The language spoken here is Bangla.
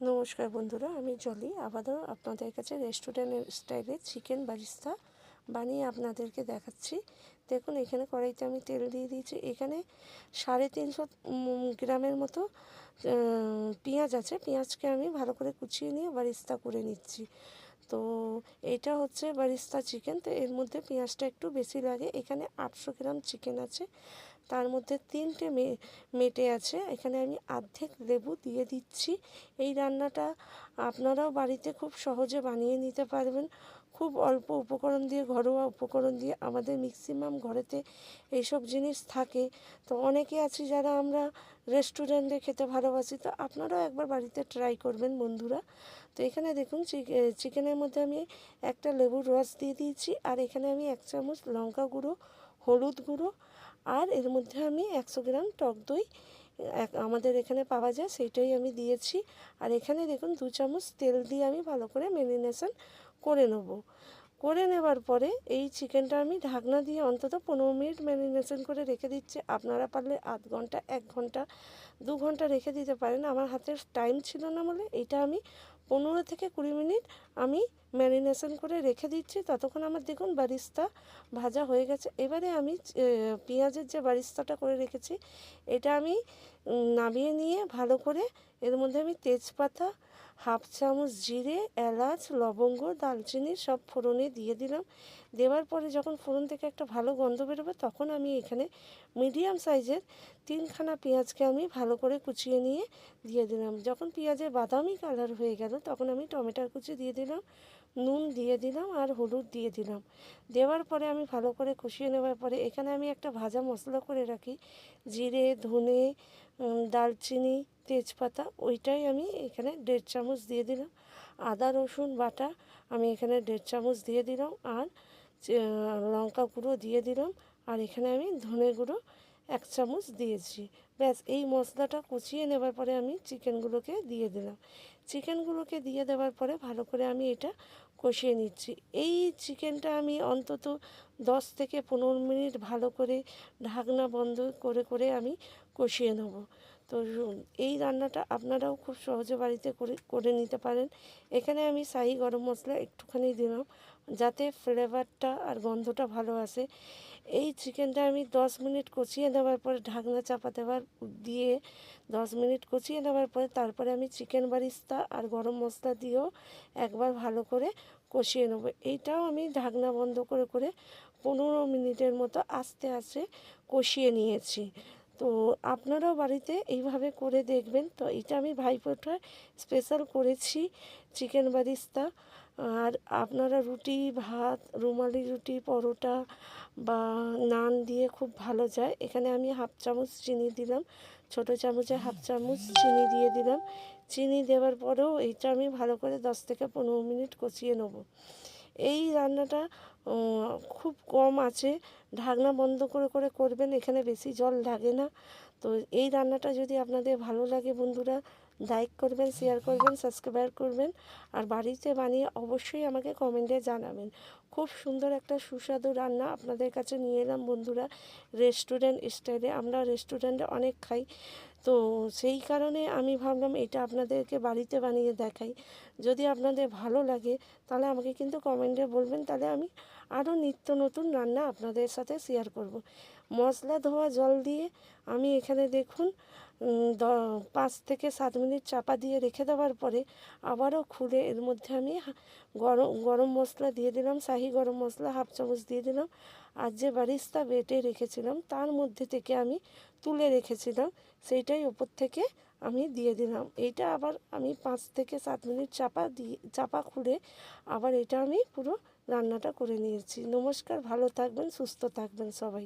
নমস্কার বন্ধুরা, আমি জলি আবারও আপনাদের কাছে রেস্টুরেন্টের স্টাইলে চিকেন বারিস্তা বানিয়ে আপনাদেরকে দেখাচ্ছি। দেখুন, এখানে কড়াইতে আমি তেল দিয়ে দিয়েছি। এখানে 350 গ্রামের মতো পেঁয়াজ আছে। পেঁয়াজকে আমি ভালো করে কুচিয়ে নিয়ে বারিস্তা করে নিচ্ছি। তো এটা হচ্ছে বারিস্তা চিকেন, তো এর মধ্যে পেঁয়াজটা একটু বেশি লাগে। এখানে 800 গ্রাম চিকেন আছে, তার মধ্যে 3টে মেটে আছে। এখানে আমি অর্ধেক লেবু দিয়ে দিচ্ছি। এই রান্নাটা আপনারাও বাড়িতে খুব সহজে বানিয়ে নিতে পারবেন। খুব অল্প উপকরণ দিয়ে, ঘরোয়া উপকরণ দিয়ে। আমাদের ম্যাক্সিমাম ঘরেতে এইসব জিনিস থাকে। তো অনেকে আছি যারা আমরা রেস্টুরেন্টে খেতে ভালোবাসি, তো আপনারাও একবার বাড়িতে ট্রাই করবেন বন্ধুরা। তো এখানে দেখুন, চিকেনের মধ্যে আমি একটা লেবুর রস দিয়ে দিয়েছি, আর এখানে আমি 1 চামচ লঙ্কা গুঁড়ো, হলুদ গুঁড়ো, আর এর মধ্যে আমি 100 গ্রাম টক দই আমাদের এখানে পাওয়া যায়, সেইটাই আমি দিয়েছি। আর এখানে দেখুন 2 চামচ তেল দিয়ে আমি ভালো করে ম্যারিনেশন করে নেব। করে নেবার পরে এই চিকেনটা আমি ঢাকনা দিয়ে অন্তত 15 মিনিট ম্যারিনেশন করে রেখে দিচ্ছি। আপনারা পারলে আধ ঘন্টা, 1 ঘন্টা, 2 ঘন্টা রেখে দিতে পারেন। আমার হাতে টাইম ছিল না বলে এটা আমি 15 থেকে 20 মিনিট আমি ম্যারিনেশন করে রেখে দিচ্ছি। ততক্ষণ আমার দেখুন বারিস্তা ভাজা হয়ে গেছে। এবারে আমি পেঁয়াজের যে বারিস্তাটা করে রেখেছি, এটা আমি নামিয়ে নিয়ে ভালো করে এর মধ্যে আমি তেজপাতা, 1/2 চামচ জিরে, এলাচ, লবঙ্গ, দালচিনি সব ফোড়নে দিয়ে দিলাম। দেওয়ার পরে যখন ফোড়ন থেকে একটা ভালো গন্ধ বেরোবে, তখন আমি এখানে মিডিয়াম সাইজের 3খানা পেঁয়াজকে আমি ভালো করে কুচিয়ে নিয়ে দিয়ে দিলাম। যখন পেঁয়াজের বাদামি কালার হয়ে গেল, তখন আমি টমেটোর কুচি দিয়ে দিলাম, নুন দিয়ে দিলাম, আর হলুদ দিয়ে দিলাম। দেওয়ার পরে আমি ভালো করে কষিয়ে নেওয়ার পরে এখানে আমি একটা ভাজা মশলা করে রাখি, জিরে, ধনে, দালচিনি, তেজপাতা, ওইটাই আমি এখানে 1.5 চামচ দিয়ে দিলাম। আদা রসুন বাটা আমি এখানে 1.5 চামচ দিয়ে দিলাম, আর লঙ্কা গুঁড়ো দিয়ে দিলাম, আর এখানে আমি ধনে গুঁড়ো 1 চামচ দিয়েছি। ব্যাস, এই মশলাটা কষিয়ে নেবার পরে আমি চিকেনগুলোকে দিয়ে দিলাম। চিকেনগুলোকে দিয়ে দেওয়ার পরে ভালো করে আমি এটা কষিয়ে নিচ্ছি। এই চিকেনটা আমি অন্তত 10 থেকে 15 মিনিট ভালো করে ঢাকনা বন্ধ করে করে আমি কষিয়ে নেব। তো এই রান্নাটা আপনারাও খুব সহজে বাড়িতে করে নিতে পারেন। এখানে আমি শাহি গরম মশলা একটুখানি দিলাম, যাতে ফ্লেভারটা আর গন্ধটা ভালো আসে। এই চিকেনটা আমি 10 মিনিট কষিয়ে নেওয়ার পরে ঢাকনা চাপা দিয়ে 10 মিনিট কষিয়ে নেওয়ার পরে তারপরে আমি চিকেন বারিস্তা আর গরম মশলা দিয়েও একবার ভালো করে কষিয়ে নেব। এইটাও আমি ঢাকনা বন্ধ করে করে 15 মিনিটের মতো আস্তে আস্তে কষিয়ে নিয়েছি। তো আপনারাও বাড়িতে এইভাবে করে দেখবেন। তো এটা আমি ভাইফোঁটায় স্পেশাল করেছি চিকেন বারিস্তা। আর আপনারা রুটি, ভাত, রুমালি রুটি, পরোটা বা নান দিয়ে খুব ভালো যায়। এখানে আমি 1/2 চামচ চিনি দিলাম, ছোটো চামচে 1/2 চামচ চিনি দিয়ে দিলাম। চিনি দেওয়ার পরেও এইটা আমি ভালো করে 10 থেকে 15 মিনিট কষিয়ে নেব। এই রান্নাটা খুব কম আছে, ঢাকনা বন্ধ করে করে করবেন, এখানে বেশি জল লাগে না। তো এই রান্নাটা যদি আপনাদের ভালো লাগে বন্ধুরা, লাইক করবেন, শেয়ার করবেন, সাবস্ক্রাইব করবেন, আর বাড়িতে বানিয়ে অবশ্যই আমাকে কমেন্টে জানাবেন। খুব সুন্দর একটা সুস্বাদু রান্না আপনাদের কাছে নিয়ে এলাম বন্ধুরা, রেস্টুরেন্ট স্টাইলে। আমরা রেস্টুরেন্টে অনেক খাই, তো সেই কারণে আমি ভাবলাম এটা আপনাদেরকে বাড়িতে বানিয়ে দেখাই। যদি আপনাদের ভালো লাগে তাহলে আমাকে কিন্তু কমেন্টে বলবেন, তাহলে আমি আরও নিত্য নতুন রান্না আপনাদের সাথে শেয়ার করব। মশলা ধোয়া জল দিয়ে আমি এখানে দেখুন 5 থেকে 7 মিনিট চাপা দিয়ে রেখে দেওয়ার পরে আবারও খুলে এর মধ্যে আমি গরম মশলা দিয়ে দিলাম, শাহি গরম মশলা 1/2 চামচ দিয়ে দিলাম, আর যে বারিস্তা বেটে রেখেছিলাম তার মধ্যে থেকে আমি তুলে রেখেছিলাম সেইটাই ওপর থেকে আমি দিয়ে দিলাম। এইটা আবার আমি 5 থেকে 7 মিনিট চাপা খুলে আবার এটা আমি পুরো রান্নাটা করে নিয়েছি। নমস্কার, ভালো থাকবেন, সুস্থ থাকবেন সবাই।